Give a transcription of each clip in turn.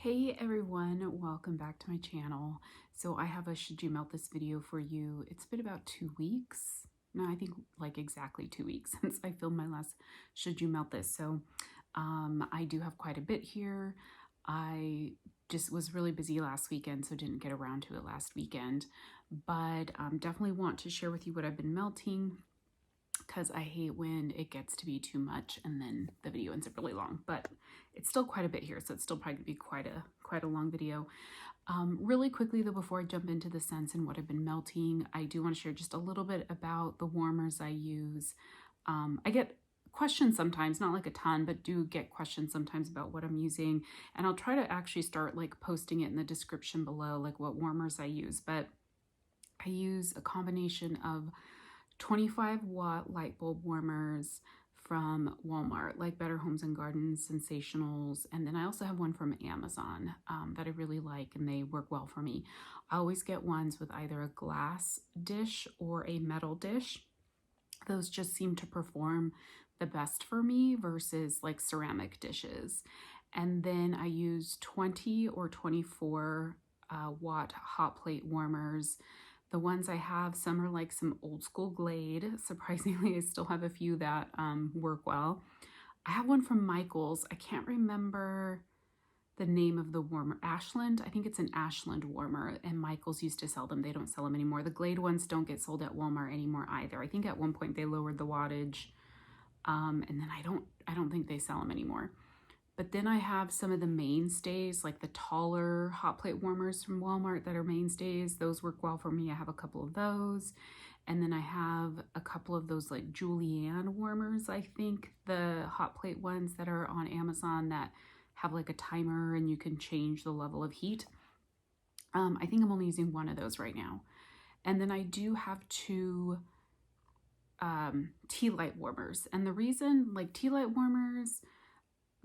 Hey everyone, welcome back to my channel. So I have a should you melt this video for you. It's been about 2 weeks. No, I think like exactly 2 weeks since I filmed my last should you melt this. So I do have quite a bit here. I just was really busy last weekend, so didn't get around to it last weekend. But definitely want to share with you what I've been melting, because I hate when it gets to be too much and then the video ends up really long, but it's still quite a bit here, so it's still probably gonna be quite a long video. Really quickly though, before I jump into the scents and what I've been melting, I do want to share just a little bit about the warmers I use. I get questions sometimes, not like a ton, but do get questions sometimes about what I'm using, and I'll try to actually start like posting it in the description below, like what warmers I use. But I use a combination of 25-watt light bulb warmers from Walmart, like Better Homes and Gardens, Scentsationals, and then I also have one from Amazon that I really like, and they work well for me. I always get ones with either a glass dish or a metal dish. Those just seem to perform the best for me versus like ceramic dishes. And then I use 20 or 24 watt hot plate warmers. The ones I have, some are like some old school Glade. Surprisingly, I still have a few that work well. I have one from Michael's. I can't remember the name of the warmer. Ashland, I think it's an Ashland warmer, and Michael's used to sell them. They don't sell them anymore. The Glade ones don't get sold at Walmart anymore either. I think at one point they lowered the wattage, and then I don't think they sell them anymore. But then I have some of the mainstays, like the taller hot plate warmers from Walmart that are mainstays. Those work well for me. I have a couple of those. And then I have a couple of those like Julienne warmers, I think, the hot plate ones that are on Amazon that have like a timer and you can change the level of heat. I think I'm only using one of those right now. And then I do have two tea light warmers. And the reason, like, tea light warmers,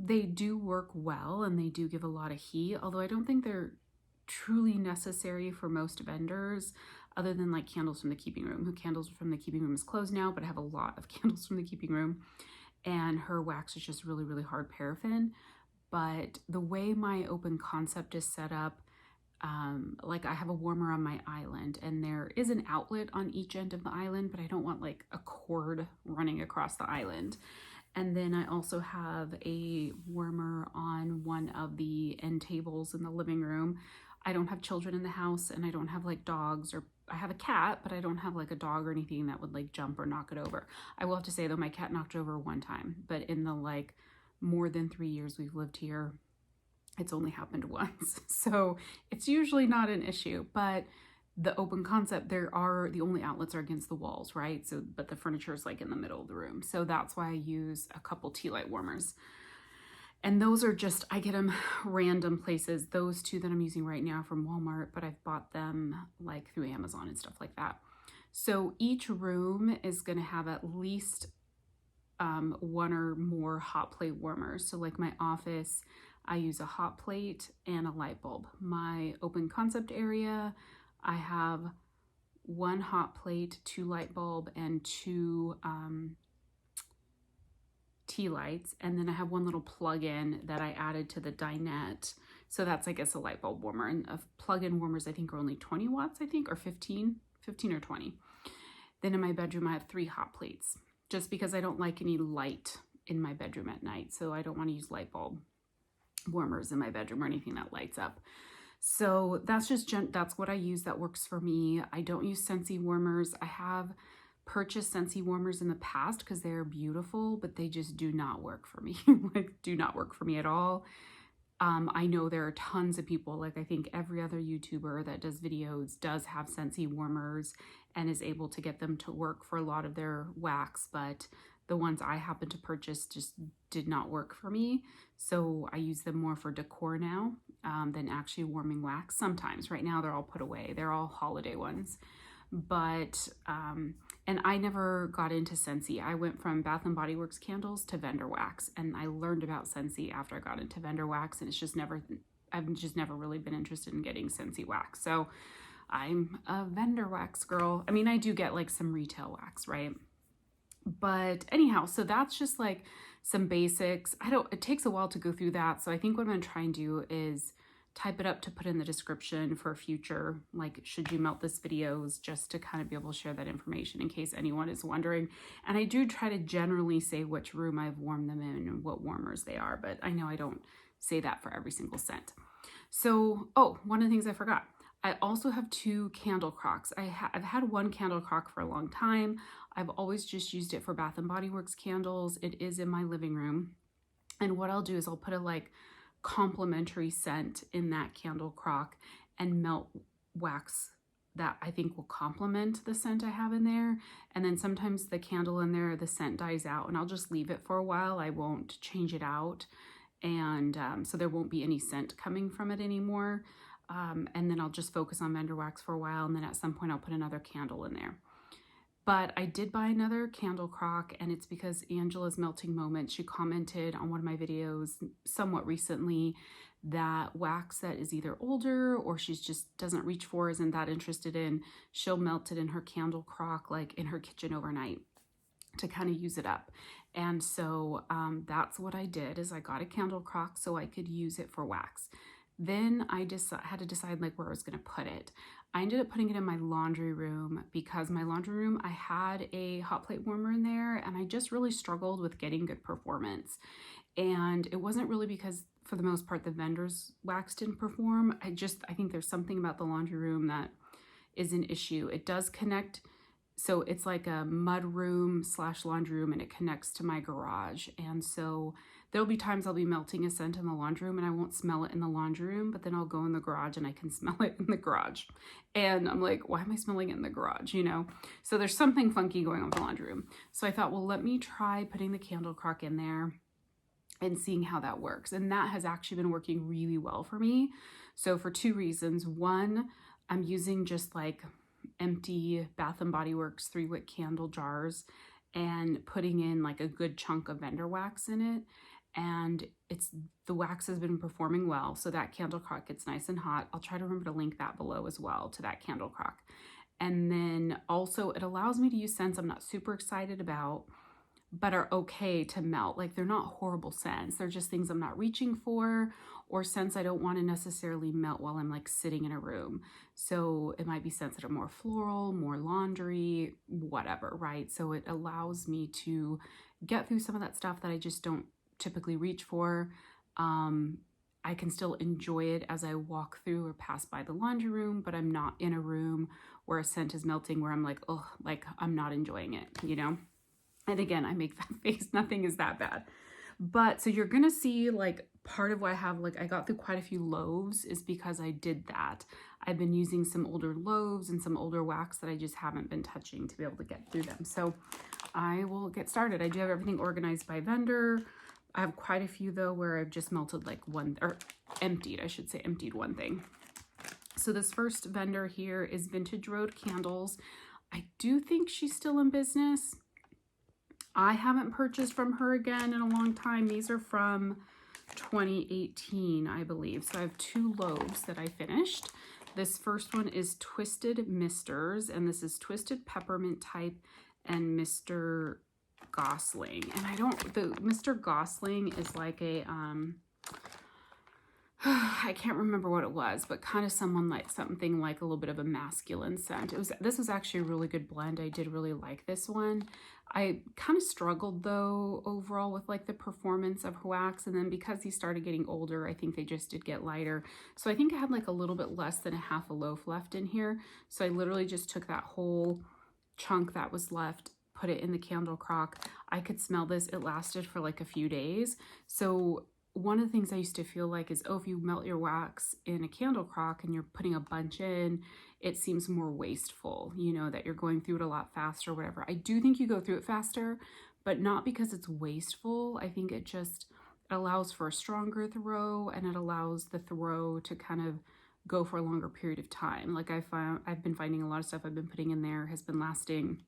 they do work well and they do give a lot of heat, although I don't think they're truly necessary for most vendors, other than like Candles from the Keeping Room. Candles from the Keeping Room is closed now, but I have a lot of Candles from the Keeping Room, and her wax is just really, really hard paraffin. But the way my open concept is set up, like I have a warmer on my island, and there is an outlet on each end of the island, but I don't want like a cord running across the island. And then I also have a warmer on one of the end tables in the living room. I don't have children in the house, and I don't have like dogs, or I have a cat, but I don't have like a dog or anything that would like jump or knock it over. I will have to say though, my cat knocked over one time, but in the like more than 3 years we've lived here, it's only happened once. So it's usually not an issue, but the open concept, the only outlets are against the walls, right? So, but the furniture is like in the middle of the room. So that's why I use a couple tea light warmers. And those are just, I get them random places. Those two that I'm using right now are from Walmart, but I've bought them like through Amazon and stuff like that. So each room is gonna have at least one or more hot plate warmers. So like my office, I use a hot plate and a light bulb. My open concept area, I have one hot plate, 2 light bulb, and 2 tea lights. And then I have one little plug-in that I added to the dinette. So that's, I guess, a light bulb warmer. And plug-in warmers, I think, are only 20 watts, I think, or 15 or 20. Then in my bedroom, I have 3 hot plates, just because I don't like any light in my bedroom at night. So I don't want to use light bulb warmers in my bedroom or anything that lights up. So that's what I use. That works for me. I don't use Scentsy warmers. I have purchased Scentsy warmers in the past because they're beautiful, but they just do not work for me. Like, do not work for me at all. I know there are tons of people, like I think every other YouTuber that does videos does have Scentsy warmers and is able to get them to work for a lot of their wax, but the ones I happen to purchase just did not work for me. So I use them more for decor now than actually warming wax. Sometimes. Right now they're all put away. They're all holiday ones. But, and I never got into Scentsy. I went from Bath & Body Works candles to Vendorwax, and I learned about Scentsy after I got into Vendorwax, and I've just never really been interested in getting Scentsy wax. So I'm a Vendorwax girl. I mean, I do get like some retail wax, right? But anyhow, so that's just like some basics. It takes a while to go through that. So I think what I'm gonna try and do is type it up to put in the description for future, like, should you melt this videos, just to kind of be able to share that information in case anyone is wondering. And I do try to generally say which room I've warmed them in and what warmers they are, but I know I don't say that for every single scent. So, oh, one of the things I forgot, I also have 2 candle crocks. I've had 1 candle crock for a long time. I've always just used it for Bath and Body Works candles. It is in my living room. And what I'll do is I'll put a like complimentary scent in that candle crock and melt wax that I think will complement the scent I have in there. And then sometimes the candle in there, the scent dies out, and I'll just leave it for a while. I won't change it out. And so there won't be any scent coming from it anymore. And then I'll just focus on Vendorwax for a while, and then at some point I'll put another candle in there. But I did buy another candle crock, and it's because Angela's Melting Moment, she commented on one of my videos somewhat recently that wax that is either older or she's just doesn't reach for, isn't that interested in, she'll melt it in her candle crock, like in her kitchen overnight, to kind of use it up. And so that's what I did, is I got a candle crock so I could use it for wax. Then I just had to decide like where I was going to put it. I ended up putting it in my laundry room because my laundry room, I had a hot plate warmer in there, and I just really struggled with getting good performance. And it wasn't really because, for the most part, the vendor's wax didn't perform. I think there's something about the laundry room that is an issue. It does connect, so it's like a mud room / laundry room, and it connects to my garage. And so there'll be times I'll be melting a scent in the laundry room and I won't smell it in the laundry room, but then I'll go in the garage and I can smell it in the garage. And I'm like, why am I smelling it in the garage, you know? So there's something funky going on with the laundry room. So I thought, well, let me try putting the candle crock in there and seeing how that works. And that has actually been working really well for me. So for 2 reasons. One, I'm using just like empty Bath and Body Works 3-wick candle jars and putting in like a good chunk of Vendorwax in it. And the wax has been performing well, so that candle crock gets nice and hot. I'll try to remember to link that below as well, to that candle crock. And then also it allows me to use scents I'm not super excited about, but are okay to melt. Like, they're not horrible scents. They're just things I'm not reaching for, or scents I don't want to necessarily melt while I'm like sitting in a room. So it might be scents that are more floral, more laundry, whatever, right? So it allows me to get through some of that stuff that I just don't typically reach for. I can still enjoy it as I walk through or pass by the laundry room, but I'm not in a room where a scent is melting where I'm like, oh, like I'm not enjoying it, you know? And again, I make that face, nothing is that bad. But so you're gonna see like part of why I have like, I got through quite a few loaves is because I did that. I've been using some older loaves and some older wax that I just haven't been touching to be able to get through them. So I will get started. I do have everything organized by vendor. I have quite a few though where I've just melted like one, or emptied, I should say, emptied one thing. So this first vendor here is Vintage Road Candles. I do think she's still in business. I haven't purchased from her again in a long time. These are from 2018, I believe. So I have 2 loaves that I finished. This first one is Twisted Misters, and this is Twisted Peppermint type and Mr. Gosling. And the Mr. Gosling is like a, I can't remember what it was, but kind of something like a little bit of a masculine scent. This was actually a really good blend. I did really like this one. I kind of struggled though overall with like the performance of her wax, and then because he started getting older, I think they just did get lighter. So I think I had like a little bit less than a half a loaf left in here. So I literally just took that whole chunk that was left, put it in the candle crock. I could smell this. It lasted for like a few days. So one of the things I used to feel like is, oh, if you melt your wax in a candle crock and you're putting a bunch in, it seems more wasteful, you know, that you're going through it a lot faster or whatever. I do think you go through it faster, but not because it's wasteful. I think it just allows for a stronger throw, and it allows the throw to kind of go for a longer period of time. Like I've been finding a lot of stuff I've been putting in there has been lasting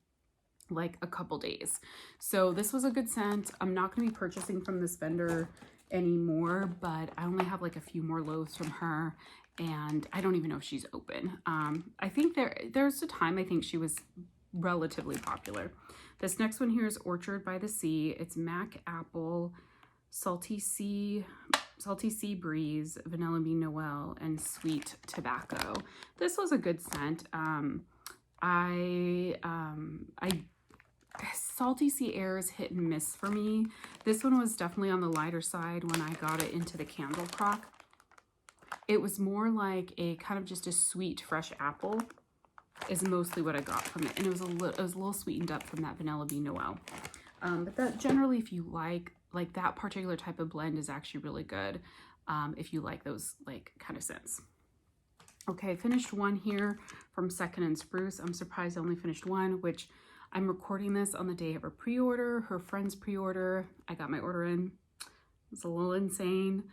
like a couple days. So this was a good scent. I'm not going to be purchasing from this vendor anymore, but I only have like a few more loaves from her, and I don't even know if she's open. I think there's a time I think she was relatively popular. This next one here is Orchard by the Sea. It's Mac Apple, Salty Sea, Salty Sea Breeze, Vanilla Bean Noel, and Sweet Tobacco. This was a good scent. Salty Sea Air is hit and miss for me. This one was definitely on the lighter side when I got it into the candle crock. It was more like a kind of just a sweet, fresh apple is mostly what I got from it. And it was a little sweetened up from that Vanilla Bean Noel. But that generally, if you like that particular type of blend is actually really good. If you like those like kind of scents. Okay, I finished one here from Second and Spruce. I'm surprised I only finished one, which I'm recording this on the day of her pre-order, her friend's pre-order. I got my order in. It's a little insane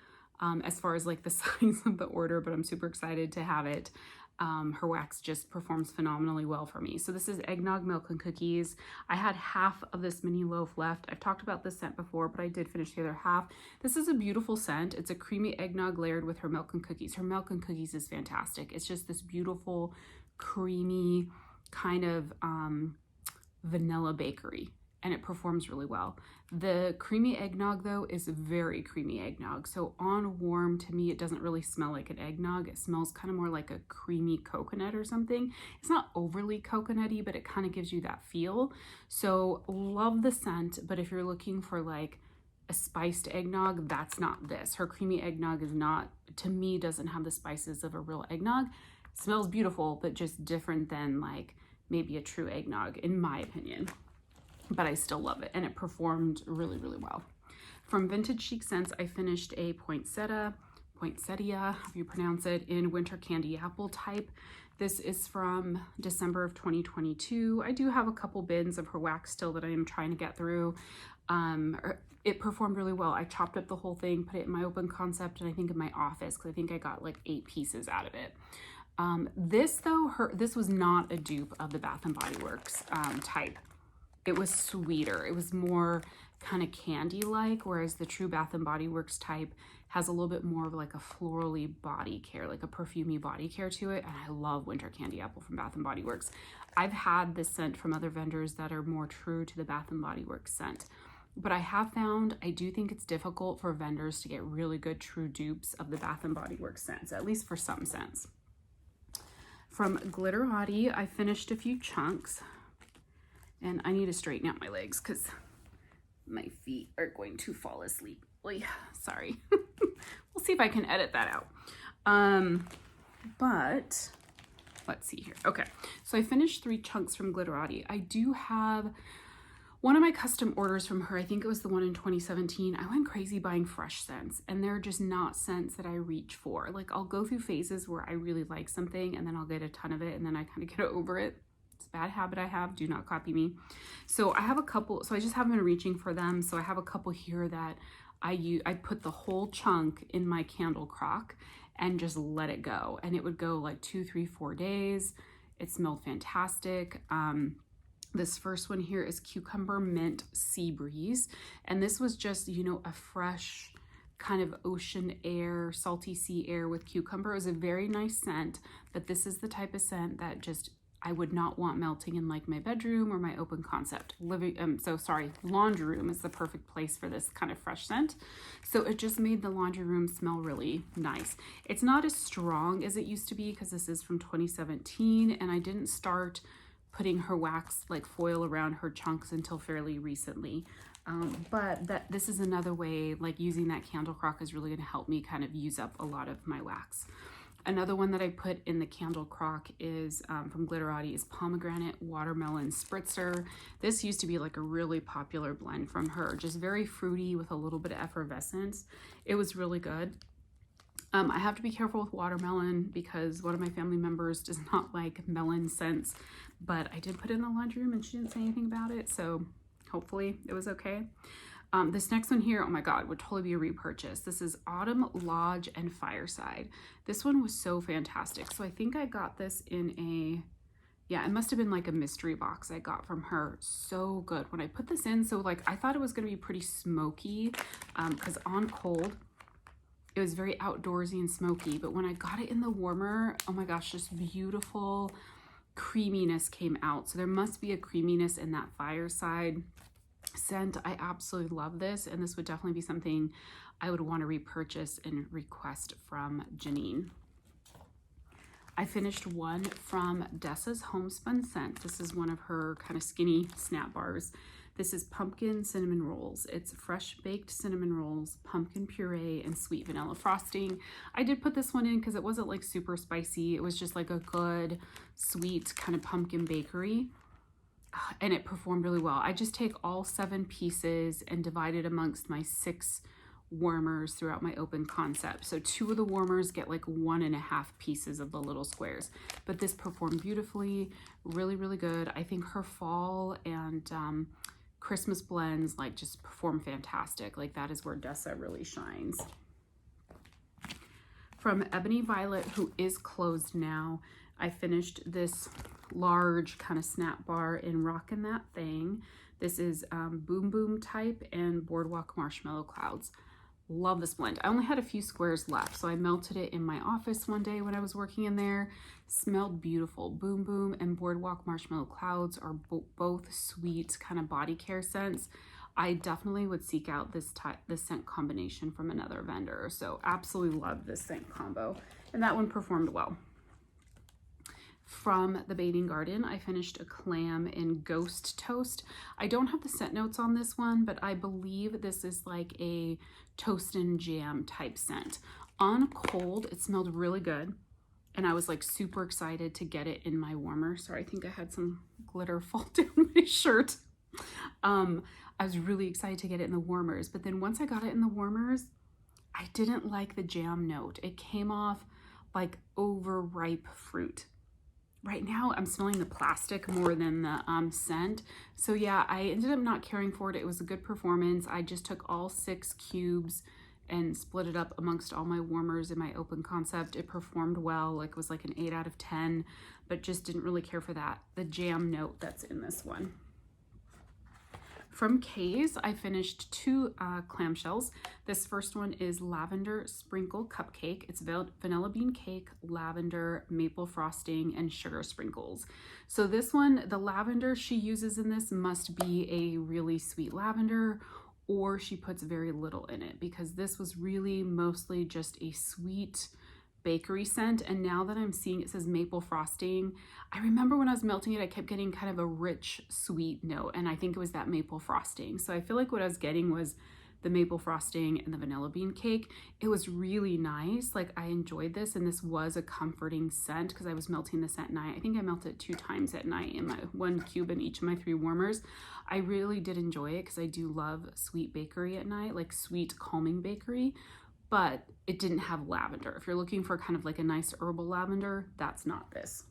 as far as like the size of the order, but I'm super excited to have it. Her wax just performs phenomenally well for me. So this is Eggnog, Milk, and Cookies. I had half of this mini loaf left. I've talked about this scent before, but I did finish the other half. This is a beautiful scent. It's a creamy eggnog layered with her milk and cookies. Her milk and cookies is fantastic. It's just this beautiful, creamy kind of vanilla bakery, and it performs really well. The creamy eggnog though is very creamy eggnog. So on warm, to me, it doesn't really smell like an eggnog. It smells kind of more like a creamy coconut or something. It's not overly coconutty, but it kind of gives you that feel. So love the scent, but if you're looking for like a spiced eggnog, that's not this. Her creamy eggnog is not, to me, doesn't have the spices of a real eggnog. It smells beautiful, but just different than like maybe a true eggnog, in my opinion. But I still love it, and it performed really, really well. From Vintage Chic Scents, I finished a poinsettia, however you pronounce it, in Winter Candy Apple type. This is from December of 2022. I do have a couple bins of her wax still that I am trying to get through. It performed really well. I chopped up the whole thing, put it in my open concept, and I think in my office, because I think I got like 8 pieces out of it. This though, this was not a dupe of the Bath & Body Works type. It was sweeter. It was more kind of candy-like, whereas the true Bath & Body Works type has a little bit more of like a florally body care, like a perfumey body care to it. And I love Winter Candy Apple from Bath & Body Works. I've had this scent from other vendors that are more true to the Bath & Body Works scent. But I have found, I do think it's difficult for vendors to get really good true dupes of the Bath & Body Works scents, at least for some scents. From Glitterati, I finished a few chunks. And I need to straighten out my legs because my feet are going to fall asleep. Oy, sorry. We'll see if I can edit that out. But let's see here. Okay, so I finished 3 chunks from Glitterati. I do have one of my custom orders from her. I think it was the one in 2017. I went crazy buying fresh scents, and they're just not scents that I reach for. Like, I'll go through phases where I really like something, and then I'll get a ton of it, and then I kind of get over it. It's a bad habit I have. Do not copy me. So I have a couple, so I just haven't been reaching for them. So I have a couple here that I put the whole chunk in my candle crock and just let it go. And it would go like 2, 3, 4 days. It smelled fantastic. This first one here is Cucumber Mint Sea Breeze. And this was just, you know, a fresh kind of ocean air, salty sea air with cucumber. It was a very nice scent, but this is the type of scent that just I would not want melting in like my bedroom or my open concept. Laundry room is the perfect place for this kind of fresh scent. So it just made the laundry room smell really nice. It's not as strong as it used to be because this is from 2017, and I didn't start putting her wax like foil around her chunks until fairly recently. But this is another way, like using that candle crock is really going to help me kind of use up a lot of my wax. Another one that I put in the candle crock is from Glitterati is Pomegranate Watermelon Spritzer. This used to be like a really popular blend from her, just very fruity with a little bit of effervescence. It was really good. I have to be careful with watermelon because one of my family members does not like melon scents, but I did put it in the laundry room and she didn't say anything about it, so hopefully it was okay. This next one here, oh my God, would totally be a repurchase. This is Autumn Lodge and Fireside. This one was so fantastic. So I think I got this in it must have been like a mystery box I got from her. So good. When I put this in, so like I thought it was going to be pretty smoky because on cold, it was very outdoorsy and smoky. But when I got it in the warmer, oh my gosh, just beautiful creaminess came out. So there must be a creaminess in that Fireside. scent. I absolutely love this, and this would definitely be something I would want to repurchase and request from Janine. I finished one from Dessa's Homespun Scent. This is one of her kind of skinny snap bars. This is pumpkin cinnamon rolls. It's fresh baked cinnamon rolls, pumpkin puree, and sweet vanilla frosting. I did put this one in because it wasn't like super spicy. It was just like a good sweet kind of pumpkin bakery, and it performed really well. I just take all 7 pieces and divide it amongst my 6 warmers throughout my open concept. So 2 of the warmers get like 1.5 pieces of the little squares, but this performed beautifully, really, really good. I think her fall and Christmas blends like just perform fantastic. Like that is where Dessa really shines. From Ebony Violet, who is closed now, I finished this large kind of snap bar in Rockin' That Thing. This is Boom Boom Type and Boardwalk Marshmallow Clouds. Love this blend. I only had a few squares left, so I melted it in my office one day when I was working in there. Smelled beautiful. Boom Boom and Boardwalk Marshmallow Clouds are both sweet kind of body care scents. I definitely would seek out this scent combination from another vendor. So absolutely love this scent combo, and that one performed well. From the Bathing Garden, I finished a clam in Ghost Toast. I don't have the scent notes on this one, but I believe this is like a toast and jam type scent. On cold, it smelled really good, and I was like super excited to get it in my warmer. Sorry, I think I had some glitter fall down my shirt. I was really excited to get it in the warmers, but then once I got it in the warmers, I didn't like the jam note. It came off like overripe fruit. Right now I'm smelling the plastic more than the scent. So yeah, I ended up not caring for it. It was a good performance. I just took all 6 cubes and split it up amongst all my warmers in my open concept. It performed well, like it was like an 8 out of 10, but just didn't really care for the jam note that's in this one. From Kay's, I finished 2 clamshells. This first one is Lavender Sprinkle Cupcake. It's vanilla bean cake, lavender, maple frosting, and sugar sprinkles. So this one, the lavender she uses in this must be a really sweet lavender, or she puts very little in it, because this was really mostly just a sweet bakery scent. And now that I'm seeing it says maple frosting, I remember when I was melting it, I kept getting kind of a rich sweet note, and I think it was that maple frosting. So I feel like what I was getting was the maple frosting and the vanilla bean cake. It was really nice. Like I enjoyed this, and this was a comforting scent because I was melting this at night. I think I melted it 2 times at night in my 1 cube in each of my 3 warmers. I really did enjoy it because I do love sweet bakery at night, like sweet calming bakery, but it didn't have lavender. If you're looking for kind of like a nice herbal lavender, that's not this,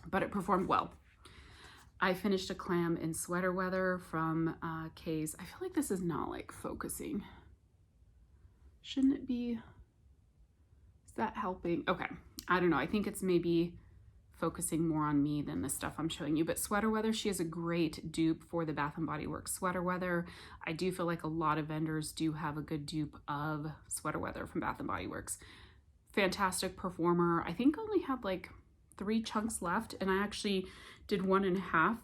but it performed well. I finished a clam in Sweater Weather from Kay's. I feel like this is not like focusing. Shouldn't it be? Is that helping? Okay, I don't know. I think it's maybe focusing more on me than the stuff I'm showing you. But Sweater Weather, she is a great dupe for the Bath & Body Works Sweater Weather. I do feel like a lot of vendors do have a good dupe of Sweater Weather from Bath & Body Works. Fantastic performer. I think I only had like 3 chunks left, and I actually did 1.5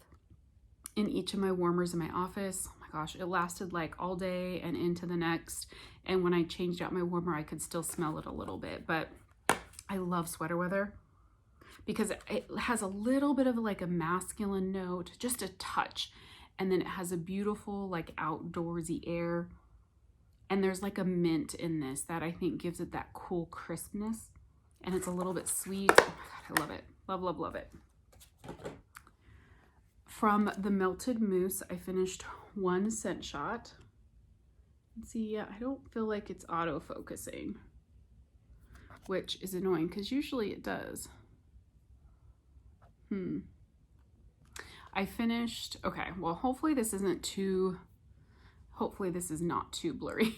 in each of my warmers in my office. Oh my gosh, it lasted like all day and into the next. And when I changed out my warmer, I could still smell it a little bit. But I love Sweater Weather because it has a little bit of like a masculine note, just a touch. And then it has a beautiful like outdoorsy air. And there's like a mint in this that I think gives it that cool crispness. And it's a little bit sweet. Oh my God, I love it. Love, love, love it. From the Melted Mousse, I finished 1 scent shot. See, I don't feel like it's auto-focusing, which is annoying because usually it does. I finished, okay, well, hopefully this is not too blurry.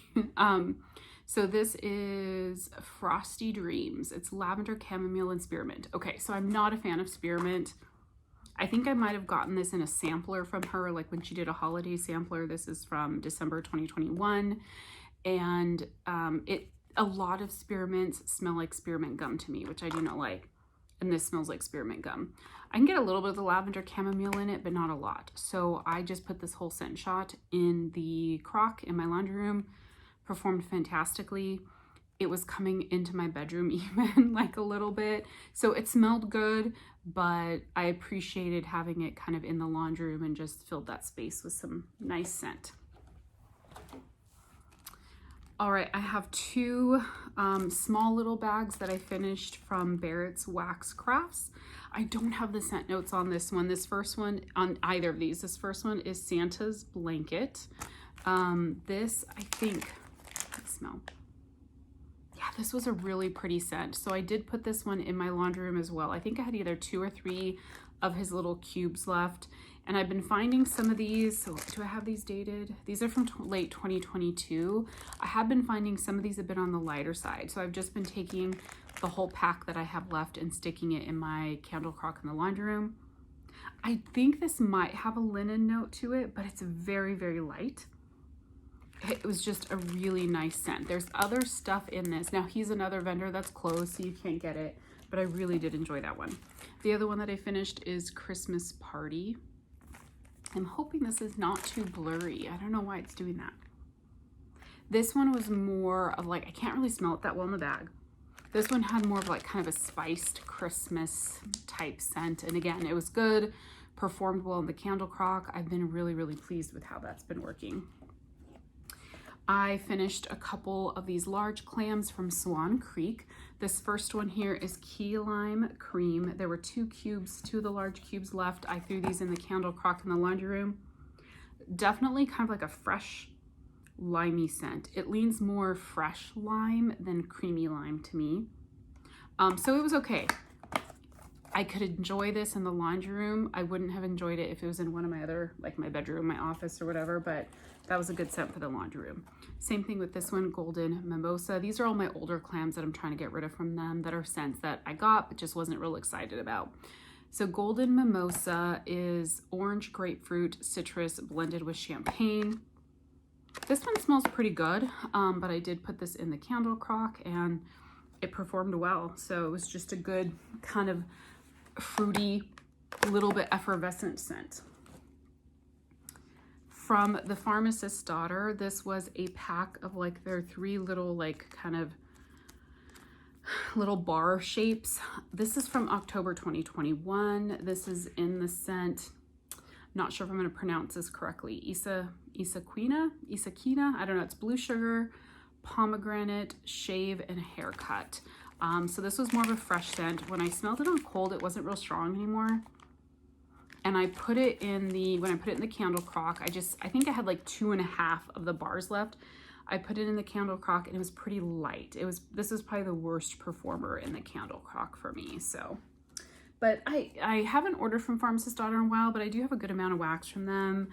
So this is Frosty Dreams. It's lavender, chamomile, and spearmint. Okay, so I'm not a fan of spearmint. I think I might have gotten this in a sampler from her, like when she did a holiday sampler. This is from December 2021. And a lot of spearmints smell like spearmint gum to me, which I do not like. and this smells like spearmint gum. I can get a little bit of the lavender chamomile in it, but not a lot. So I just put this whole scent shot in the crock in my laundry room. Performed fantastically. It was coming into my bedroom even like a little bit. So it smelled good, but I appreciated having it kind of in the laundry room and just filled that space with some nice scent. All right, I have two small little bags that I finished from Barrett's Wax Crafts. I don't have the scent notes on this one. This first one, on either of these, this first one is Santa's Blanket. This, I think, let's smell. Yeah, this was a really pretty scent. So I did put this one in my laundry room as well. I think I had either 2 or 3 of his little cubes left. And I've been finding some of these. So do I have these dated? These are from late 2022. I have been finding some of these have been on the lighter side. So I've just been taking the whole pack that I have left and sticking it in my candle crock in the laundry room. I think this might have a linen note to it, but it's very, very light. It was just a really nice scent. There's other stuff in this. Now he's another vendor that's closed, so you can't get it, but I really did enjoy that one. The other one that I finished is Christmas Party. I'm hoping this is not too blurry. I don't know why it's doing that. This one was more of like, I can't really smell it that well in the bag. This one had more of like kind of a spiced Christmas type scent. And again, it was good, performed well in the candle crock. I've been really, really pleased with how that's been working. I finished a couple of these large clams from Swan Creek. This first one here is Key Lime Cream. There were 2 cubes, 2 of the large cubes left. I threw these in the candle crock in the laundry room. Definitely kind of like a fresh limey scent. It leans more fresh lime than creamy lime to me. So it was okay. I could enjoy this in the laundry room. I wouldn't have enjoyed it if it was in one of my other, like my bedroom, my office or whatever, but that was a good scent for the laundry room. Same thing with this one, Golden Mimosa. These are all my older clams that I'm trying to get rid of from them that are scents that I got, but just wasn't real excited about. So Golden Mimosa is orange, grapefruit, citrus blended with champagne. This one smells pretty good, but I did put this in the candle crock and it performed well. So it was just a good kind of fruity, little bit effervescent scent. From the Pharmacist's Daughter, this was a pack of like their 3 little like kind of little bar shapes. This is from October 2021. This is in the scent, not sure if I'm going to pronounce this correctly, Isakina, I don't know. It's blue sugar, pomegranate, shave, and haircut. So this was more of a fresh scent. When I smelled it on cold, it wasn't real strong anymore. And I put it in the, when I put it in the candle crock, I think I had like 2.5 of the bars left. I put it in the candle crock and it was pretty light. This is probably the worst performer in the candle crock for me, so. But I haven't ordered from Pharmacist's Daughter in a while, but I do have a good amount of wax from them.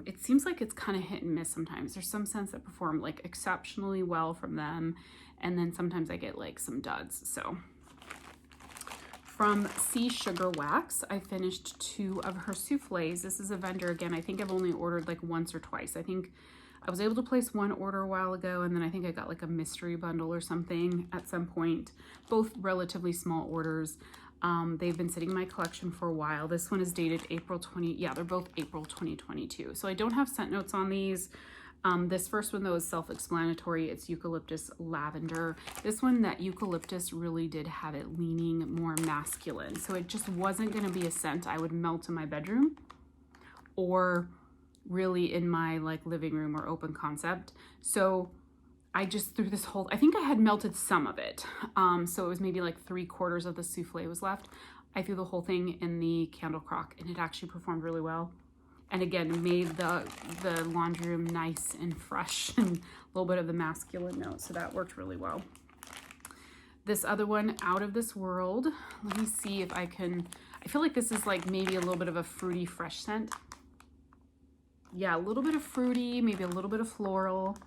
It seems like it's kind of hit and miss sometimes. There's some scents that perform like exceptionally well from them, and then sometimes I get like some duds, so. From Sea Sugar Wax, I finished 2 of her souffles. This is a vendor, again, I think I've only ordered like once or twice. I think I was able to place 1 order a while ago, and then I think I got like a mystery bundle or something at some point. Both relatively small orders. They've been sitting in my collection for a while. This one is dated April 20, yeah, they're both April 2022. So I don't have scent notes on these. This first one though is self-explanatory. It's eucalyptus lavender. This one, that eucalyptus really did have it leaning more masculine. So it just wasn't going to be a scent I would melt in my bedroom or really in my like living room or open concept. So I just threw this whole, I think I had melted some of it. So it was maybe like 3/4 of the souffle was left. I threw the whole thing in the candle crock and it actually performed really well. And again, made the laundry room nice and fresh and a little bit of the masculine note. So that worked really well. This other one, Out of This World. Let me see if I can, I feel like this is like maybe a little bit of a fruity fresh scent. Yeah, a little bit of fruity, maybe a little bit of floral.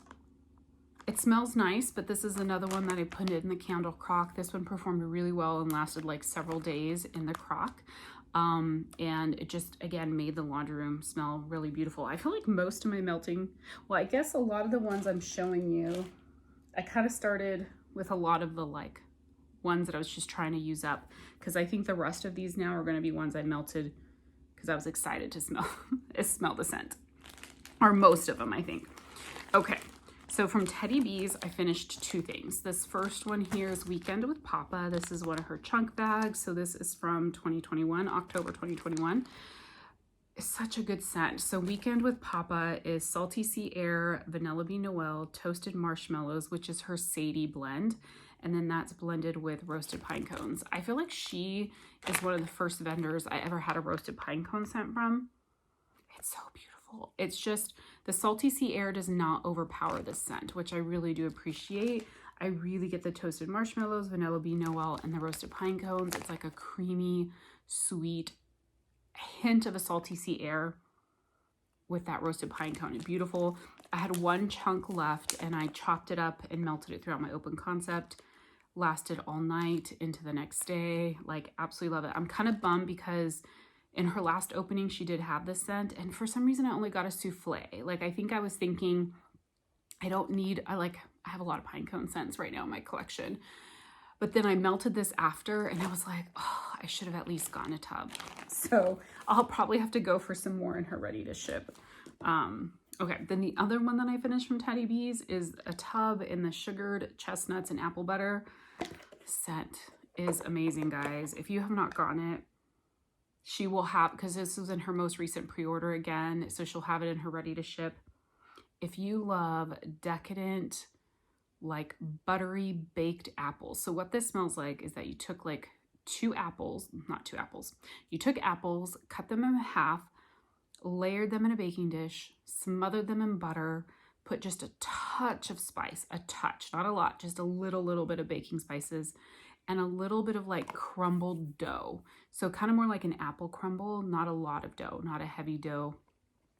It smells nice, but this is another one that I put in the candle crock. This one performed really well and lasted like several days in the crock. And it just, again, made the laundry room smell really beautiful. I feel like most of my melting, well, I guess a lot of the ones I'm showing you, I kind of started with a lot of the like ones that I was just trying to use up, because I think the rest of these now are going to be ones I melted because I was excited to smell the scent, or most of them, I think. Okay, so from Teddy Bees, I finished 2 things. This first one here is Weekend with Papa. This is one of her chunk bags. So this is from 2021, October 2021. It's such a good scent. So Weekend with Papa is Salty Sea Air, Vanilla Bean Noel, Toasted Marshmallows, which is her Sadie blend. And then that's blended with roasted pine cones. I feel like she is one of the first vendors I ever had a roasted pine cone scent from. It's so beautiful. It's just, the Salty Sea Air does not overpower this scent, which I really do appreciate. I really get the toasted marshmallows, Vanilla Bean Noel, and the roasted pine cones. It's like a creamy, sweet hint of a Salty Sea Air with that roasted pine cone. It's beautiful. I had 1 chunk left and I chopped it up and melted it throughout my open concept. Lasted all night into the next day. Like, absolutely love it. I'm kind of bummed because in her last opening she did have this scent, and for some reason I only got a souffle. Like, I think I was thinking I have a lot of pine cone scents right now in my collection. But then I melted this after and I was like, oh, I should have at least gotten a tub. So I'll probably have to go for some more in her ready to ship. Okay, then the other one that I finished from Teddy Bees is a tub in the sugared chestnuts and apple butter. Scent is amazing, guys. If you have not gotten it, she will have, because this was in her most recent pre-order again, so she'll have it in her ready to ship. If you love decadent, like buttery baked apples. So what this smells like is that you took like 2 apples, not 2 apples. You took apples, cut them in half, layered them in a baking dish, smothered them in butter, put just a touch of spice, a touch, not a lot, just a little bit of baking spices, and a little bit of like crumbled dough. So kind of more like an apple crumble, not a lot of dough, not a heavy dough.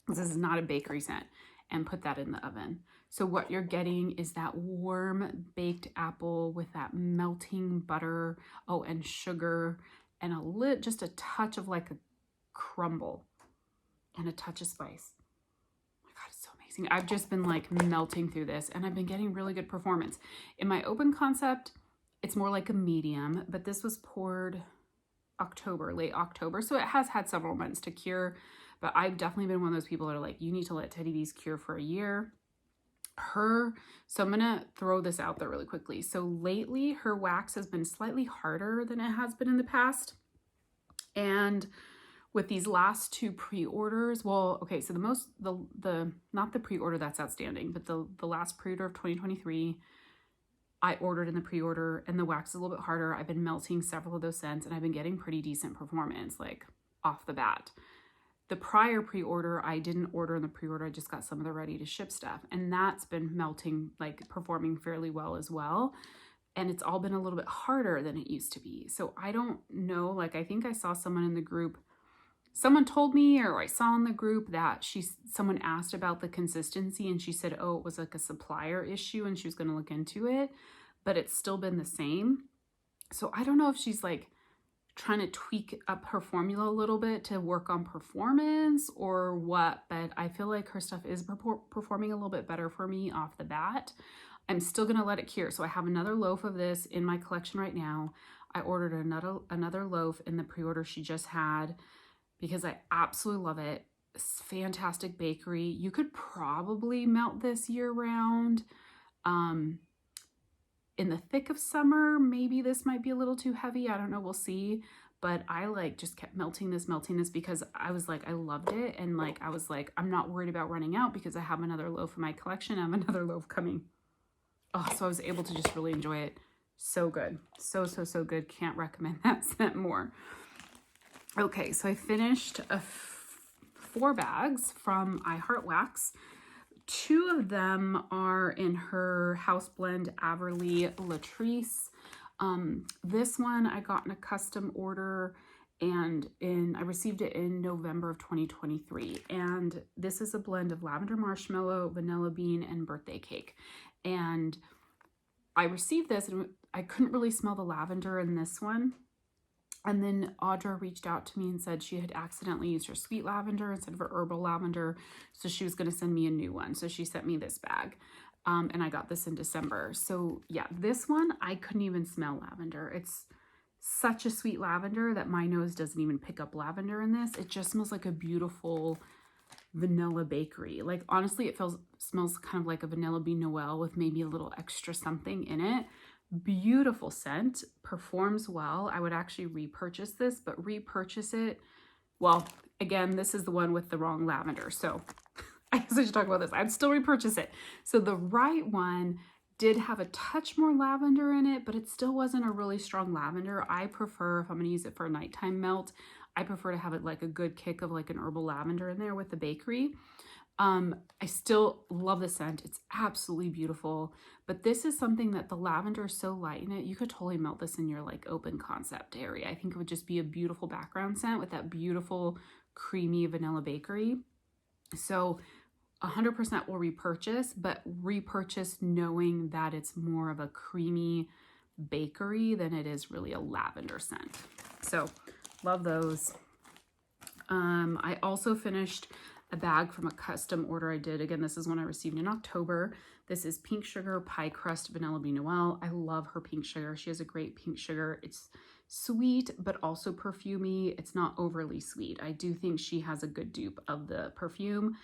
This is not a bakery scent. And put that in the oven. So what you're getting is that warm baked apple with that melting butter, and sugar, and just a touch of like a crumble and a touch of spice. Oh my God, it's so amazing. I've just been like melting through this, and I've been getting really good performance. In my open concept, it's more like a medium, but this was poured late October. So it has had several months to cure. But I've definitely been one of those people that are like, you need to let Teddy Bees cure for a year. So I'm going to throw this out there really quickly. So lately, her wax has been slightly harder than it has been in the past. And with these last 2 pre-orders, well, okay, so not the pre-order that's outstanding, but the last pre-order of 2023, I ordered in the pre-order, and the wax is a little bit harder. I've been melting several of those scents, and I've been getting pretty decent performance, like off the bat. The prior pre-order, I didn't order in the pre-order. I just got some of the ready to ship stuff, and that's been melting, like performing fairly well as well. And it's all been a little bit harder than it used to be. So I don't know, like I think I saw someone in the group, someone told me, or I saw in the group that someone asked about the consistency, and she said, oh, it was like a supplier issue and she was going to look into it, but it's still been the same. So I don't know if she's like trying to tweak up her formula a little bit to work on performance or what, but I feel like her stuff is performing a little bit better for me off the bat. I'm still going to let it cure. So I have another loaf of this in my collection right now. I ordered another loaf in the pre-order she just had because I absolutely love it. It's fantastic bakery. You could probably melt this year round. In the thick of summer, maybe this might be a little too heavy. I don't know. We'll see. But I like just kept melting this because I was like, I loved it. And like, I was like, I'm not worried about running out because I have another loaf in my collection. I have another loaf coming. Oh, so I was able to just really enjoy it. So good. So good. Can't recommend that scent more. Okay, so I finished 4 bags from I Heart Wax. 2 of them are in her house blend Averly Latrice. This one I got in a custom order, and I received it in November of 2023. And this is a blend of lavender marshmallow, vanilla bean, and birthday cake. And I received this, and I couldn't really smell the lavender in this one. And then Audra reached out to me and said she had accidentally used her sweet lavender instead of her herbal lavender. So she was going to send me a new one. So she sent me this bag. And I got this in December. So yeah, this one, I couldn't even smell lavender. It's such a sweet lavender that my nose doesn't even pick up lavender in this. It just smells like a beautiful vanilla bakery. Like honestly, it smells kind of like a vanilla bean Noel with maybe a little extra something in it. Beautiful scent, performs well. I would actually repurchase this, but repurchase it. Well, again, this is the one with the wrong lavender. So I guess I should talk about this. I'd still repurchase it. So the right one did have a touch more lavender in it, but it still wasn't a really strong lavender. I prefer, if I'm going to use it for a nighttime melt, I prefer to have it like a good kick of like an herbal lavender in there with the bakery. I still love the scent. It's absolutely beautiful, but this is something that the lavender is so light in it. You could totally melt this in your like open concept area. I think it would just be a beautiful background scent with that beautiful creamy vanilla bakery. So 100% will repurchase, but repurchase knowing that it's more of a creamy bakery than it is really a lavender scent. So love those. I also finished a bag from a custom order I did. Again, this is one I received in October. This is Pink Sugar Pie Crust Vanilla Bean Noel. I love her pink sugar. She has a great pink sugar. It's sweet, but also perfumey. It's not overly sweet. I do think she has a good dupe of the perfume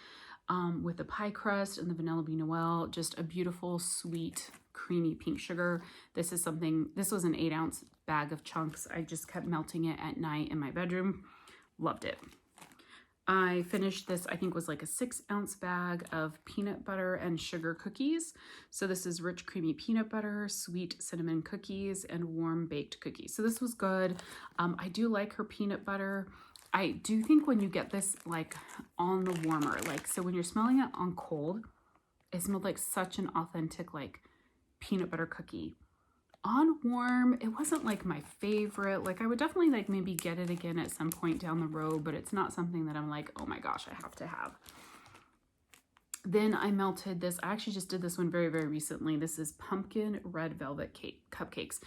with the pie crust and the Vanilla Bean Noel. Just a beautiful, sweet, creamy pink sugar. This was an 8-ounce bag of chunks. I just kept melting it at night in my bedroom. Loved it. I finished this, I think was like a 6-ounce bag of peanut butter and sugar cookies. So this is rich, creamy peanut butter, sweet cinnamon cookies, and warm baked cookies. So this was good. I do like her peanut butter. I do think when you get this like on the warmer, like, so when you're smelling it on cold, it smelled like such an authentic like peanut butter cookie. On warm, it wasn't like my favorite. Like I would definitely like maybe get it again at some point down the road, but it's not something that I'm like, oh my gosh, I have to have. Then I melted this. I actually just did this one very, very recently. This is pumpkin red velvet cupcakes.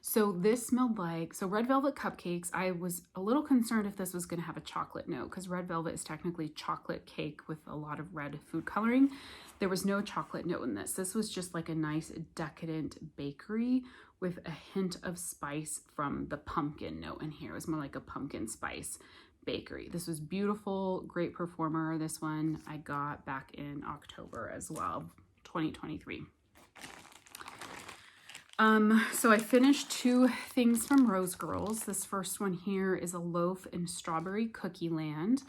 So this smelled like, so red velvet cupcakes, I was a little concerned if this was going to have a chocolate note because red velvet is technically chocolate cake with a lot of red food coloring. There was no chocolate note in this. This was just like a nice decadent bakery with a hint of spice from the pumpkin note in here. It was more like a pumpkin spice bakery. This was beautiful, great performer. This one I got back in October as well, 2023. So I finished 2 things from Rose Girls. This first one here is a loaf in Strawberry Cookie Land.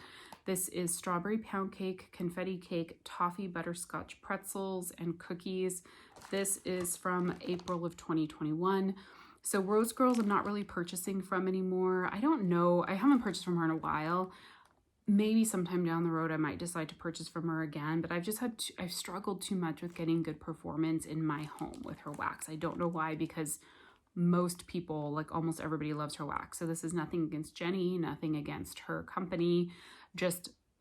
This is strawberry pound cake, confetti cake, toffee butterscotch pretzels, and cookies. This is from April of 2021. So Rose Girls I'm not really purchasing from anymore. I don't know. I haven't purchased from her in a while. Maybe sometime down the road I might decide to purchase from her again, but I've struggled too much with getting good performance in my home with her wax. I don't know why, because most people, like almost everybody, loves her wax. So this is nothing against Jenny, nothing against her company.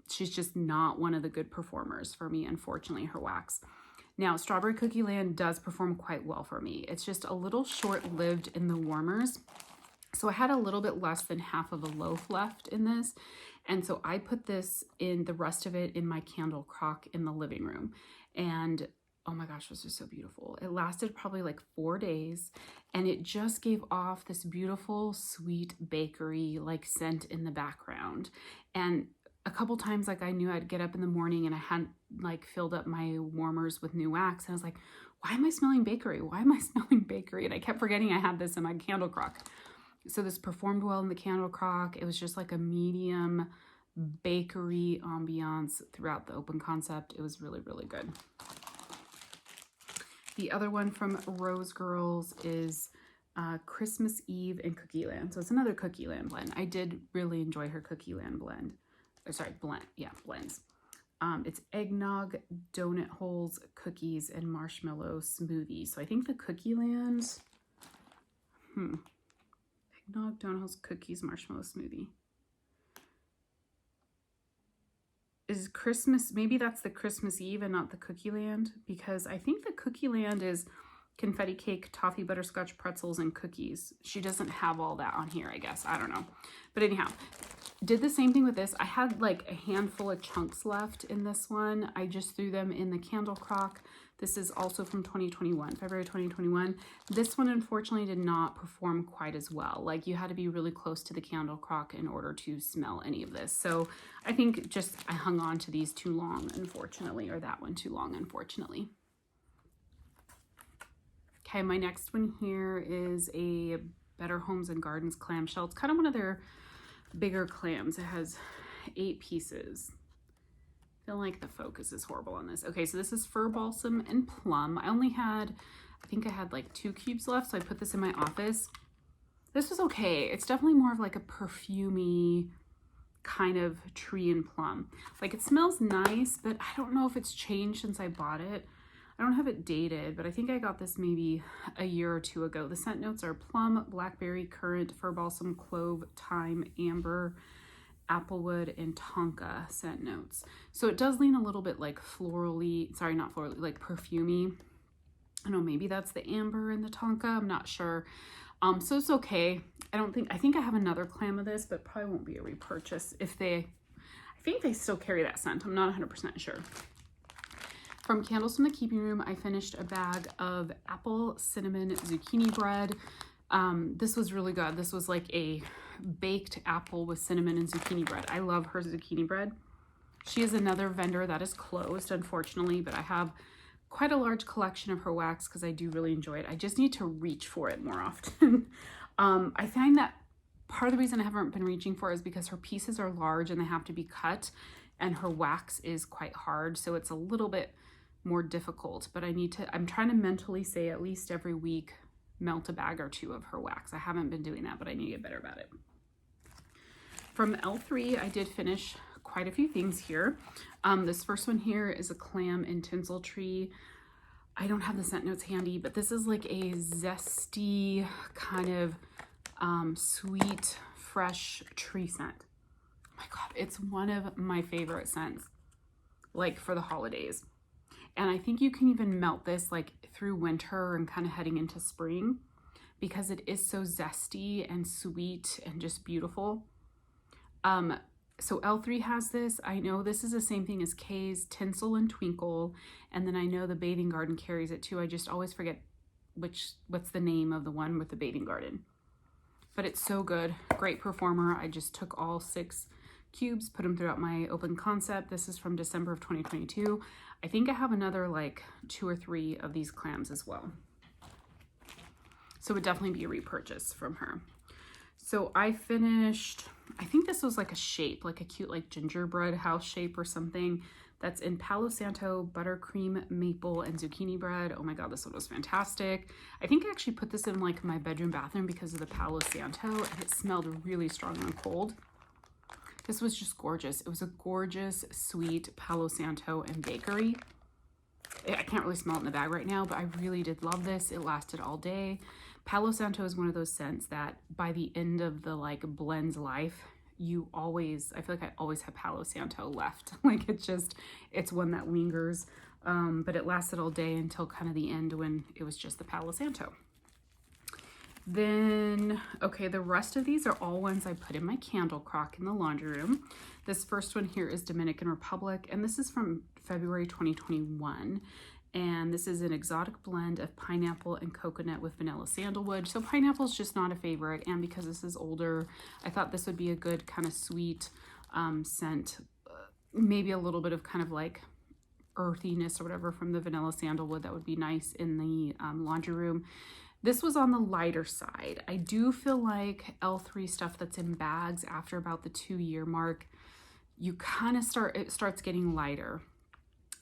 She's just not one of the good performers for me, unfortunately, her wax. Now, Strawberry Cookie Land does perform quite well for me. It's just a little short-lived in the warmers. So I had a little bit less than half of a loaf left in this. And so I put this in, the rest of it in my candle crock in the living room. And oh my gosh, this was so beautiful. It lasted probably like 4 days and it just gave off this beautiful, sweet bakery like scent in the background. And a couple times, like I knew I'd get up in the morning and I had like filled up my warmers with new wax. And I was like, why am I smelling bakery? Why am I smelling bakery? And I kept forgetting I had this in my candle crock. So this performed well in the candle crock. It was just like a medium bakery ambiance throughout the open concept. It was really, really good. The other one from Rose Girls is Christmas Eve in Cookie Land. So it's another Cookie Land blend. I did really enjoy her Cookie Land blend. Blend. Yeah, blends. It's eggnog, donut holes, cookies, and marshmallow smoothie. So I think the Cookie Land, eggnog, donut holes, cookies, marshmallow smoothie. Is Christmas, maybe that's the Christmas Eve and not the Cookie Land, because I think the Cookie Land is confetti cake, toffee, butterscotch, pretzels, and cookies. She doesn't have all that on here, I guess. I don't know. But anyhow, did the same thing with this. I had like a handful of chunks left in this one. I just threw them in the candle crock. This is also from 2021, February 2021. This one, unfortunately, did not perform quite as well. Like, you had to be really close to the candle crock in order to smell any of this. So I think just I hung on to these too long, unfortunately, or that one too long, unfortunately. Okay, my next one here is a Better Homes and Gardens clamshell. It's kind of one of their bigger clams. It has 8 pieces. I feel like the focus is horrible on this. Okay, so this is Fir Balsam and Plum. I think I had like 2 cubes left, so I put this in my office. This was okay. It's definitely more of like a perfumey kind of tree and plum. Like, it smells nice, but I don't know if it's changed since I bought it. I don't have it dated, but I think I got this maybe a year or 2 ago. The scent notes are plum, blackberry, currant, fir balsam, clove, thyme, amber, applewood, and tonka scent notes. So it does lean a little bit like florally, sorry, not florally, like perfumey. I don't know, maybe that's the amber and the tonka, I'm not sure. So it's okay. I think I have another clam of this, but probably won't be a repurchase I think they still carry that scent. I'm not 100% sure. From Candles from the Keeping Room, I finished a bag of apple cinnamon zucchini bread. This was really good. This was like a baked apple with cinnamon and zucchini bread. I love her zucchini bread. She is another vendor that is closed, unfortunately, but I have quite a large collection of her wax because I do really enjoy it. I just need to reach for it more often. I find that part of the reason I haven't been reaching for it is because her pieces are large and they have to be cut, and her wax is quite hard, so it's a little bit more difficult. But I'm trying to mentally say at least every week melt a bag or 2 of her wax. I haven't been doing that, but I need to get better about it. From L3, I did finish quite a few things here. This first one here is a clam and tinsel tree. I don't have the scent notes handy, but this is like a zesty kind of sweet, fresh tree scent. Oh my God, it's one of my favorite scents, like for the holidays. And I think you can even melt this like through winter and kind of heading into spring because it is so zesty and sweet and just beautiful. So L3 has this. I know this is the same thing as Kay's Tinsel and Twinkle. And then I know the Bathing Garden carries it too. I just always forget what's the name of the one with the Bathing Garden. But it's so good. Great performer. I just took all 6 cubes, put them throughout my open concept. This is from December of 2022. I think I have another like 2 or 3 of these clams as well. So it would definitely be a repurchase from her. So I finished, I think this was like a shape, like a cute like gingerbread house shape or something. That's in Palo Santo, buttercream, maple, and zucchini bread. Oh my God, this one was fantastic. I think I actually put this in like my bedroom bathroom because of the Palo Santo, and it smelled really strong and cold. This was just gorgeous. It was a gorgeous, sweet Palo Santo and bakery. I can't really smell it in the bag right now, but I really did love this. It lasted all day. Palo Santo is one of those scents that by the end of the like blend's life, I feel like I always have Palo Santo left. Like it's one that lingers, but it lasted all day until kind of the end when it was just the Palo Santo. Then, okay, the rest of these are all ones I put in my candle crock in the laundry room. This first one here is Dominican Republic, and this is from February 2021. And this is an exotic blend of pineapple and coconut with vanilla sandalwood. So pineapple is just not a favorite, and because this is older, I thought this would be a good kind of sweet scent. Maybe a little bit of kind of like earthiness or whatever from the vanilla sandalwood that would be nice in the laundry room. This was on the lighter side. I do feel like L3 stuff that's in bags after about the 2-year mark, you kind of it starts getting lighter.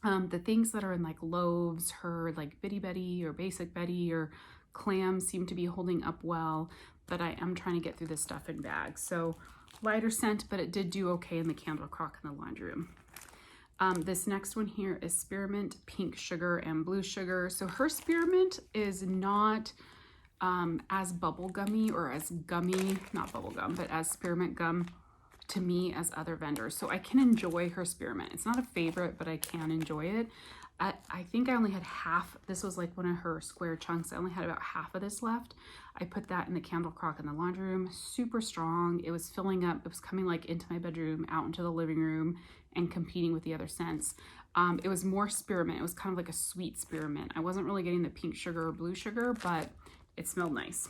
The things that are in like loaves, her like Bitty Betty or Basic Betty or clams seem to be holding up well, but I am trying to get through this stuff in bags. So lighter scent, but it did do okay in the candle crock in the laundry room. This next one here is Spearmint, Pink Sugar, and Blue Sugar. So her Spearmint is not as bubblegummy or as gummy, not bubblegum, but as spearmint gum to me as other vendors. So I can enjoy her Spearmint. It's not a favorite, but I can enjoy it. I think I only had half. This was like one of her square chunks. I only had about half of this left. I put that in the candle crock in the laundry room. Super strong. It was filling up. It was coming like into my bedroom, out into the living room, and competing with the other scents. It was more spearmint. It was kind of like a sweet spearmint. I wasn't really getting the pink sugar or blue sugar, but it smelled nice.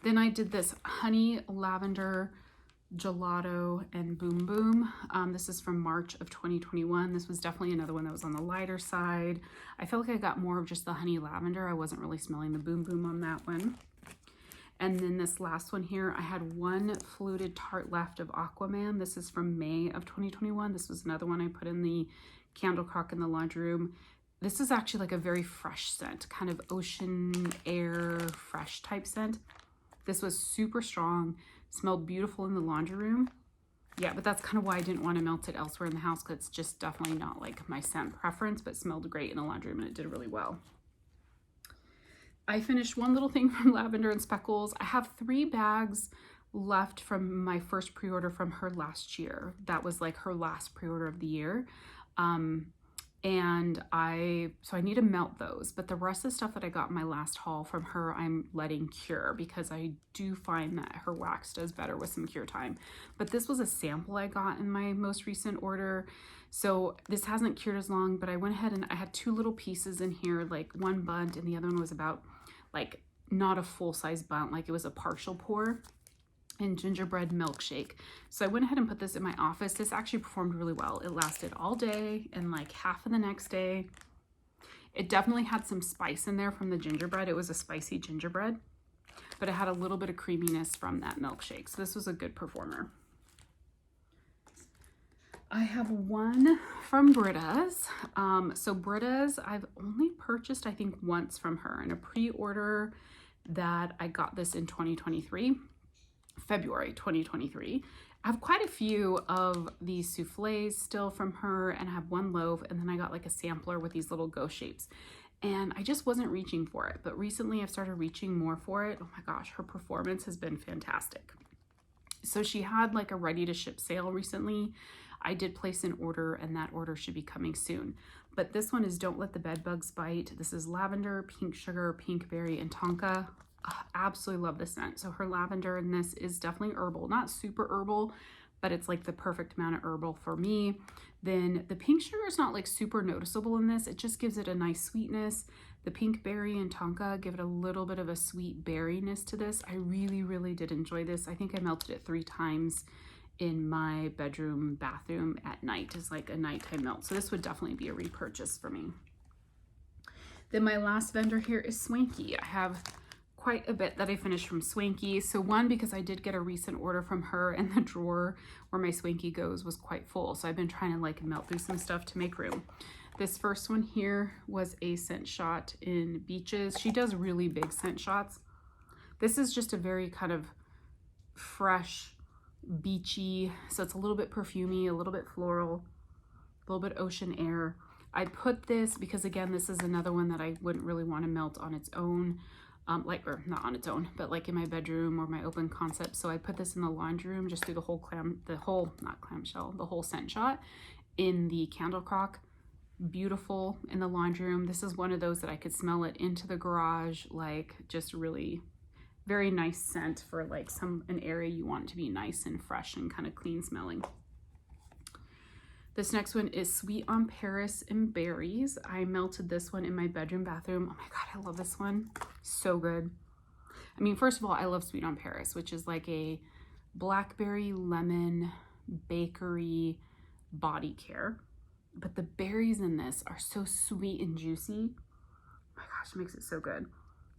Then I did this honey lavender gelato and boom boom. This is from March of 2021. This was definitely another one that was on the lighter side. I felt like I got more of just the honey lavender. I wasn't really smelling the boom boom on that one. And then this last one here, I had one fluted tart left of Aquaman. This is from May of 2021. This was another one I put in the candle crock in the laundry room. This is actually like a very fresh scent, kind of ocean air fresh type scent. This was super strong, smelled beautiful in the laundry room. Yeah, but that's kind of why I didn't want to melt it elsewhere in the house, because it's just definitely not like my scent preference, but smelled great in the laundry room and it did really well. I finished one little thing from Lavender and Speckles. I have 3 bags left from my first pre-order from her last year. That was like her last pre-order of the year. So I need to melt those, but the rest of the stuff that I got in my last haul from her, I'm letting cure because I do find that her wax does better with some cure time. But this was a sample I got in my most recent order. So this hasn't cured as long, but I went ahead and I had 2 little pieces in here, like one bunt and the other one was about like not a full-size bunt, like it was a partial pour. And gingerbread milkshake. So I went ahead and put this in my office. This actually performed really well. It lasted all day and like half of the next day. It definitely had some spice in there from the gingerbread. It was a spicy gingerbread, but it had a little bit of creaminess from that milkshake. So this was a good performer. I have one from Britta's. So Britta's, I've only purchased, I think, once from her in a pre-order that I got this in 2023. February 2023. I have quite a few of these souffles still from her, and I have one loaf, and then I got like a sampler with these little ghost shapes, and I just wasn't reaching for it. But recently I've started reaching more for it. Oh my gosh, her performance has been fantastic. So she had like a ready to ship sale recently. I did place an order, and that order should be coming soon. But this one is Don't Let the Bed Bugs Bite. This is lavender, pink sugar, pink berry, and tonka. Absolutely love the scent. So her lavender in this is definitely herbal, not super herbal, but it's like the perfect amount of herbal for me. Then the pink sugar is not like super noticeable in this. It just gives it a nice sweetness. The pink berry and tonka give it a little bit of a sweet berryness to this. I really, really did enjoy this. I think I melted it 3 times in my bedroom, bathroom at night as like a nighttime melt. So this would definitely be a repurchase for me. Then my last vendor here is Swanky. I have quite a bit that I finished from Swanky. So one, because I did get a recent order from her, and the drawer where my Swanky goes was quite full. So I've been trying to like melt through some stuff to make room. This first one here was a scent shot in Beaches. She does really big scent shots. This is just a very kind of fresh, beachy. So it's a little bit perfumey, a little bit floral, a little bit ocean air. I put this because, again, this is another one that I wouldn't really want to melt on its own. Or not on its own, but like in my bedroom or my open concept. So I put this in the laundry room just through the whole scent shot in the candle crock. Beautiful in the laundry room. This is one of those that I could smell it into the garage, like just really very nice scent for like an area you want it to be nice and fresh and kind of clean smelling. This next one is Sweet on Paris and Berries. I melted this one in my bedroom, bathroom. Oh my God, I love this one. So good. I mean, first of all, I love Sweet on Paris, which is like a blackberry lemon bakery body care. But the berries in this are so sweet and juicy. Oh my gosh, it makes it so good.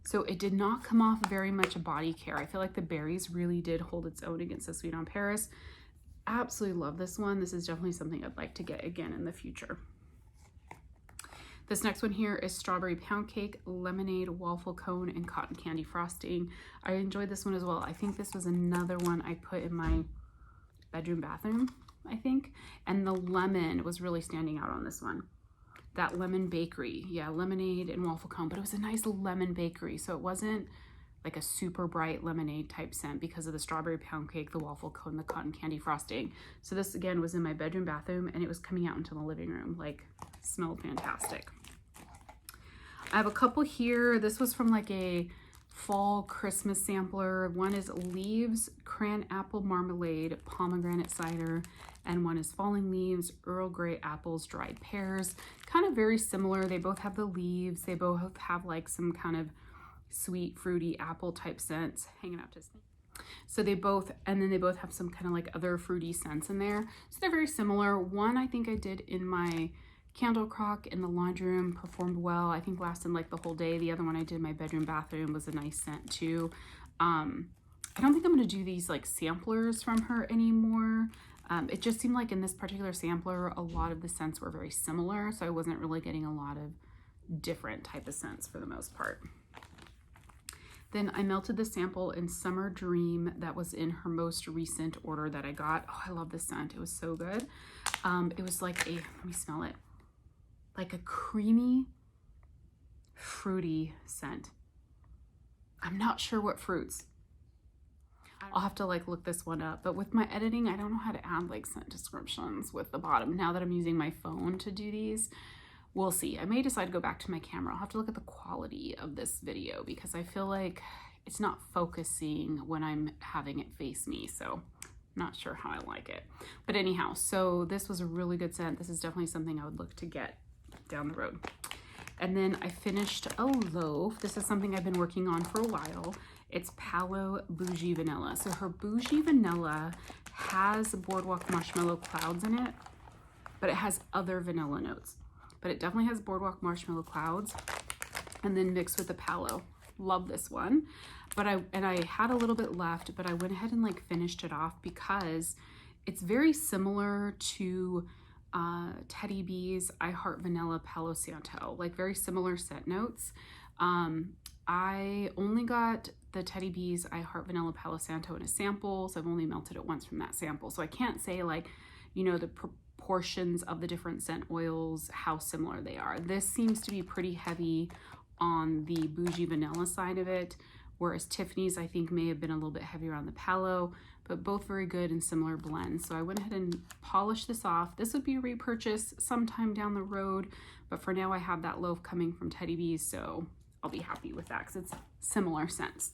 So it did not come off very much a body care. I feel like the berries really did hold its own against the Sweet on Paris. Absolutely love this one. This is definitely something I'd like to get again in the future. This next one here is Strawberry Pound Cake, Lemonade, Waffle Cone, and Cotton Candy Frosting. I enjoyed this one as well. I think this was another one I put in my bedroom, bathroom, I think. And the lemon was really standing out on this one. That lemon bakery. Yeah, lemonade and waffle cone, but it was a nice lemon bakery. So it wasn't like a super bright lemonade type scent because of the strawberry pound cake, the waffle cone, the cotton candy frosting. So this again was in my bedroom bathroom, and it was coming out into the living room. Like, smelled fantastic. I have a couple here. This was from like a fall Christmas sampler. One is Leaves Cran Apple Marmalade Pomegranate Cider, and one is Falling Leaves Earl Grey Apples Dried Pears. Kind of very similar. They both have the leaves. They both have like some kind of sweet fruity apple type scents hanging out to sneak. So they both, and then they both have some kind of like other fruity scents in there. So they're very similar. One I think I did in my candle crock in the laundry room, performed well. I think lasted like the whole day. The other one I did in my bedroom bathroom was a nice scent too. I don't think I'm going to do these like samplers from her anymore. It just seemed like in this particular sampler, a lot of the scents were very similar. So I wasn't really getting a lot of different type of scents for the most part. Then I melted the sample in Summer Dream that was in her most recent order that I got. Oh, I love this scent. It was so good. It was like a, let me smell it, like a creamy, fruity scent. I'm not sure what fruits. I'll have to like look this one up, but with my editing, I don't know how to add like scent descriptions with the bottom. Now that I'm using my phone to do these, we'll see. I may decide to go back to my camera. I'll have to look at the quality of this video because I feel like it's not focusing when I'm having it face me. So not sure how I like it. But anyhow, so this was a really good scent. This is definitely something I would look to get down the road. And then I finished a loaf. This is something I've been working on for a while. It's Palo Bougie Vanilla. So her Bougie Vanilla has Boardwalk Marshmallow Clouds in it, but it has other vanilla notes. But it definitely has Boardwalk Marshmallow Clouds and then mixed with the Palo. Love this one. But I had a little bit left, but I went ahead and like finished it off because it's very similar to Teddy B's I Heart Vanilla Palo Santo, like very similar scent notes. I only got the Teddy B's I Heart Vanilla Palo Santo in a sample, so I've only melted it once from that sample. So I can't say like, you know, the proportions of the different scent oils, how similar they are. This seems to be pretty heavy on the Bougie Vanilla side of it, whereas Tiffany's I think may have been a little bit heavier on the Palo, but both very good and similar blends. So I went ahead and polished this off. This would be a repurchase sometime down the road, but for now I have that loaf coming from Teddy B's, so I'll be happy with that because it's similar scents.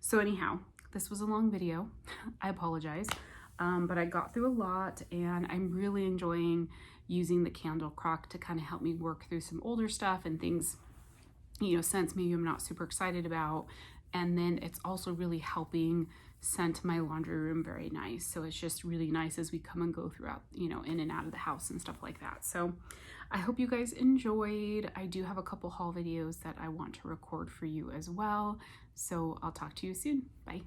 So anyhow, this was a long video. I apologize, but I got through a lot and I'm really enjoying using the candle crock to kind of help me work through some older stuff and things, you know, scents maybe I'm not super excited about. And then it's also really helping scent my laundry room very nice. So it's just really nice as we come and go throughout, you know, in and out of the house and stuff like that. So I hope you guys enjoyed. I do have a couple haul videos that I want to record for you as well. So I'll talk to you soon. Bye.